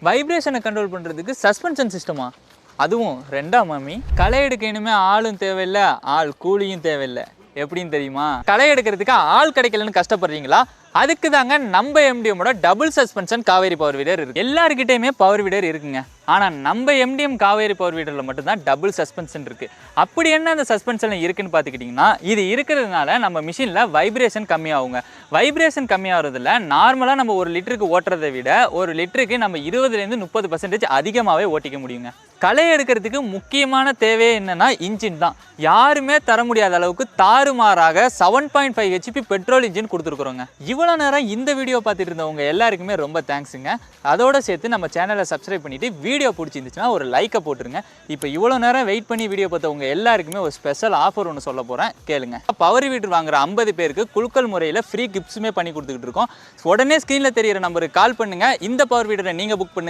வைப்ரேஷனை control பண்ணுறதுக்கு suspension சிஸ்டமா? அதுவும் ரெண்டாம் மாமி. களை எடுக்க இனிமே ஆளும் தேவையில்லை, ஆள் கூலியும் தேவையில்லை. எப்படின்னு தெரியுமா? களை எடுக்கிறதுக்கு ஆள் கிடைக்கலன்னு கஷ்டப்படுறீங்களா? அதுக்கு தாங்க நம்ம எம்டிஎம்மோட double suspension Kaveri power weeder இருக்கு. எல்லாருக்கிட்டையுமே பவர் வீடர் இருக்குங்க. ஆனால் நம்ம எம்டிஎம் காவேரி பவர் வீடரில் மட்டும்தான் டபுள் சஸ்பென்ஷன் இருக்குது. அப்படி என்ன அந்த சஸ்பென்ஷன் இருக்குன்னு பார்த்துக்கிட்டிங்கன்னா, இது இருக்கிறதுனால நம்ம மிஷினில் வைப்ரேஷன் கம்மியாகுங்க. வைப்ரேஷன் கம்மியாகிறதுல நார்மலாக நம்ம 1 லிட்டருக்கு ஓட்டுறதை விட 1 லிட்டருக்கு நம்ம 20% 30% அதிகமாகவே ஓட்டிக்க முடியுங்க. களை எடுக்கிறதுக்கு முக்கியமான தேவையே என்னென்னா இன்ஜின் தான். யாருமே தர முடியாத அளவுக்கு தாறுமாறாக 7.5 HP பெட்ரோல் இன்ஜின் கொடுத்துருக்குறோங்க. இவ்வளோ நேரம் இந்த வீடியோ பார்த்துட்டு இருந்தவங்க எல்லாருக்குமே ரொம்ப தேங்க்ஸுங்க. அதோட சேர்த்து நம்ம சேனலை சப்ஸ்கிரைப் பண்ணிவிட்டு வீடியோ பிடிச்சிருந்துச்சுன்னா ஒரு லைக்கை போட்டுருங்க. இப்போ இவ்வளோ நேரம் வெயிட் பண்ணி வீடியோ பார்த்தவங்க எல்லாருக்குமே ஒரு ஸ்பெஷல் ஆஃபர் ஒன்று சொல்ல போகிறேன், கேளுங்க. பவர் வீடர் வாங்குற 50 பேருக்கு குலுக்கல் முறையில் ஃப்ரீ கிஃப்ட்ஸுமே பண்ணி கொடுத்துக்கிட்டு இருக்கோம். உடனே ஸ்க்ரீனில் தெரியிற நம்பருக்கு கால் பண்ணுங்கள். இந்த பவர் வீடரை நீங்கள் புக் பண்ணுங்கள்.